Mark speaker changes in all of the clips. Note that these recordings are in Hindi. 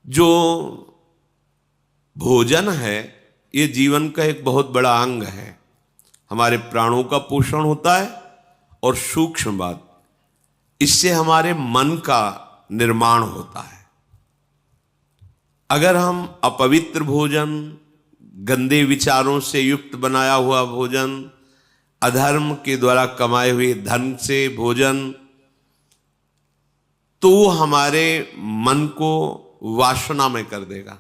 Speaker 1: जो भोजन है ये जीवन का एक बहुत बड़ा अंग है। हमारे प्राणों का पोषण होता है और सूक्ष्म बात, इससे हमारे मन का निर्माण होता है। अगर हम अपवित्र भोजन, गंदे विचारों से युक्त बनाया हुआ भोजन, अधर्म के द्वारा कमाए हुए धन से भोजन, तो वो हमारे मन को वासनामय कर देगा,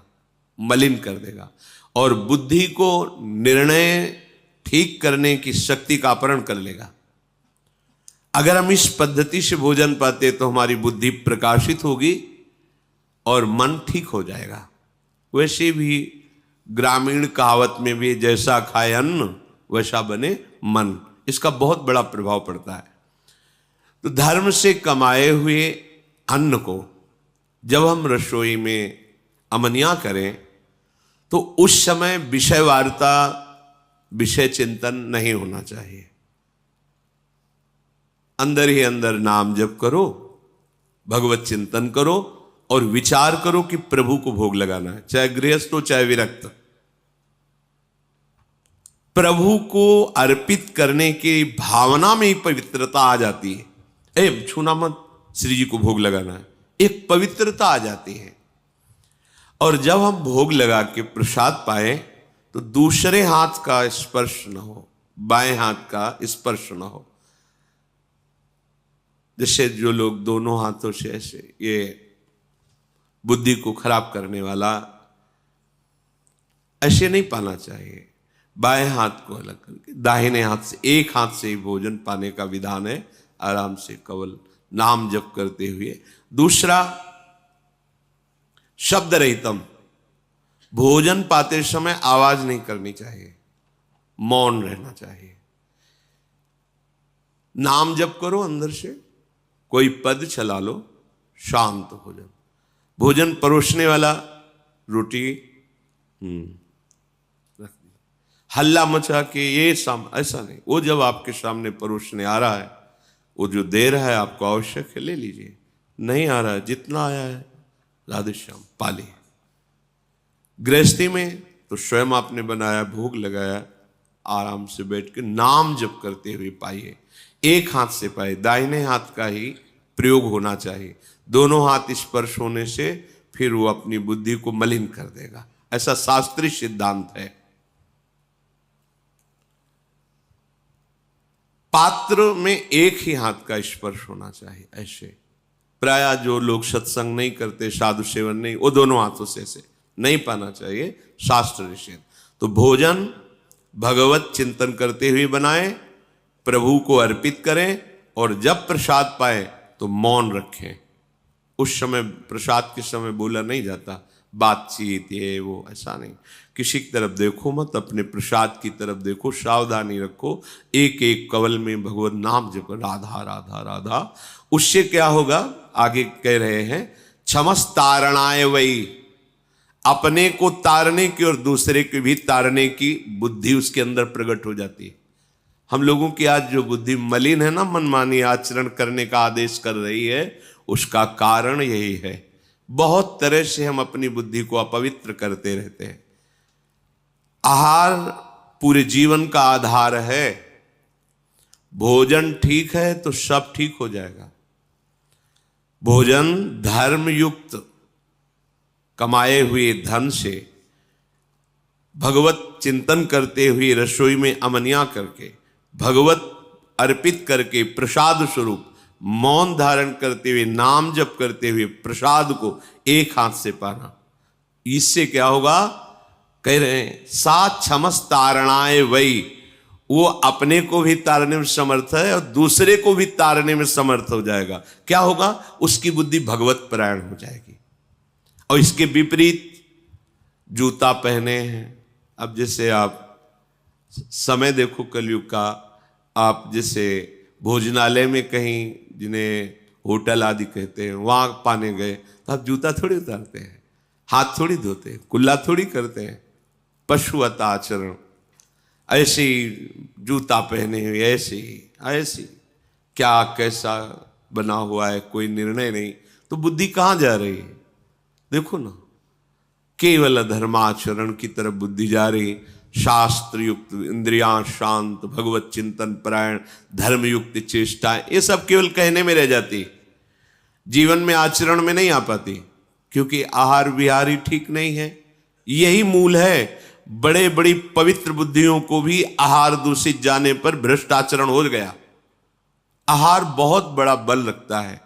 Speaker 1: मलिन कर देगा और बुद्धि को निर्णय ठीक करने की शक्ति का अपहरण कर लेगा। अगर हम इस पद्धति से भोजन पाते तो हमारी बुद्धि प्रकाशित होगी और मन ठीक हो जाएगा। वैसे भी ग्रामीण कहावत में भी जैसा खाए अन्न वैसा बने मन, इसका बहुत बड़ा प्रभाव पड़ता है। तो धर्म से कमाए हुए अन्न को जब हम रसोई में अमनिया करें तो उस समय विषय वार्ता, विषय चिंतन नहीं होना चाहिए। अंदर ही अंदर नाम जप करो, भगवत चिंतन करो और विचार करो कि प्रभु को भोग लगाना है, चाहे गृहस्थ हो चाहे विरक्त। प्रभु को अर्पित करने की भावना में ही पवित्रता आ जाती है। छूना मत, श्री जी को भोग लगाना है, एक पवित्रता आ जाती है। और जब हम भोग लगा के प्रसाद पाए तो दूसरे हाथ का स्पर्श न हो, बाएं हाथ का स्पर्श न हो। जैसे जो लोग दोनों हाथों से ऐसे, ये बुद्धि को खराब करने वाला, ऐसे नहीं पाना चाहिए। बाएं हाथ को अलग करके दाहिने हाथ से, एक हाथ से ही भोजन पाने का विधान है, आराम से केवल नाम जप करते हुए। दूसरा, शब्द रहितम, भोजन पाते समय आवाज नहीं करनी चाहिए, मौन रहना चाहिए। नाम जप करो अंदर से, कोई पद चला लो, शांत हो जाओ। भोजन परोसने वाला रोटी रख दी, हल्ला मचा के ये ऐसा नहीं। वो जब आपके सामने परोसने आ रहा है, वो जो दे रहा है आपको आवश्यक है, ले लीजिए। नहीं आ रहा है, जितना आया है राधे श्याम पाली। गृहस्थी में तो स्वयं आपने बनाया, भोग लगाया, आराम से बैठ के नाम जप करते हुए पाइए। एक हाथ से पाए, दाहिने हाथ का ही प्रयोग होना चाहिए। दोनों हाथ स्पर्श होने से फिर वो अपनी बुद्धि को मलिन कर देगा, ऐसा शास्त्रीय सिद्धांत है। पात्र में एक ही हाथ का स्पर्श होना चाहिए। ऐसे प्राय जो लोग सत्संग नहीं करते, साधु सेवन नहीं, वो दोनों हाथों से ऐसे नहीं पाना चाहिए, शास्त्र निषेध। तो भोजन भगवत चिंतन करते हुए बनाएं, प्रभु को अर्पित करें और जब प्रसाद पाए तो मौन रखें। उस समय प्रसाद के समय बोला नहीं जाता, बातचीत ये वो ऐसा नहीं। किसी की तरफ देखो मत, अपने प्रसाद की तरफ देखो, सावधानी रखो। एक एक कवल में भगवत नाम जप, राधा राधा राधा। उससे क्या होगा, आगे कह रहे हैं, क्षमस तारणाय वही, अपने को तारने की और दूसरे को भी तारने की बुद्धि उसके अंदर प्रकट हो जाती है। हम लोगों की आज जो बुद्धि मलिन है ना, मनमानी आचरण करने का आदेश कर रही है, उसका कारण यही है। बहुत तरह से हम अपनी बुद्धि को अपवित्र करते रहते हैं। आहार पूरे जीवन का आधार है। भोजन ठीक है तो सब ठीक हो जाएगा। भोजन धर्म युक्त कमाए हुए धन से भगवत चिंतन करते हुए रसोई में अमनिया करके, भगवत अर्पित करके, प्रसाद स्वरूप मौन धारण करते हुए, नाम जप करते हुए प्रसाद को एक हाथ से पाना। इससे क्या होगा, कह रहे हैं, सा क्षमस तारणाय वही, वो अपने को भी तारने में समर्थ है और दूसरे को भी तारने में समर्थ हो जाएगा। क्या होगा, उसकी बुद्धि भगवत परायण हो जाएगी। और इसके विपरीत जूता पहने हैं। अब जैसे आप समय देखो कलयुग का, आप जैसे भोजनालय में कहीं, जिन्हें होटल आदि कहते हैं, वहां पाने गए तो आप जूता थोड़ी उतारते हैं, हाथ थोड़ी धोते हैं, कुल्ला थोड़ी करते हैं, पशुवत आचरण। ऐसे ही जूता पहने हुए, ऐसे ही क्या कैसा बना हुआ है, कोई निर्णय नहीं, तो बुद्धि कहाँ जा रही है। देखो ना, केवल धर्माचरण की तरफ बुद्धि जा रही, शास्त्र युक्त इंद्रियां शांत, भगवत चिंतन परायण, धर्म युक्त चेष्टाएं, ये सब केवल कहने में रह जाती, जीवन में आचरण में नहीं आ पाती, क्योंकि आहार विहार ही ठीक नहीं है। यही मूल है। बड़े बड़ी पवित्र बुद्धियों को भी आहार दूषित जाने पर भ्रष्ट आचरण हो गया। आहार बहुत बड़ा बल रखता है।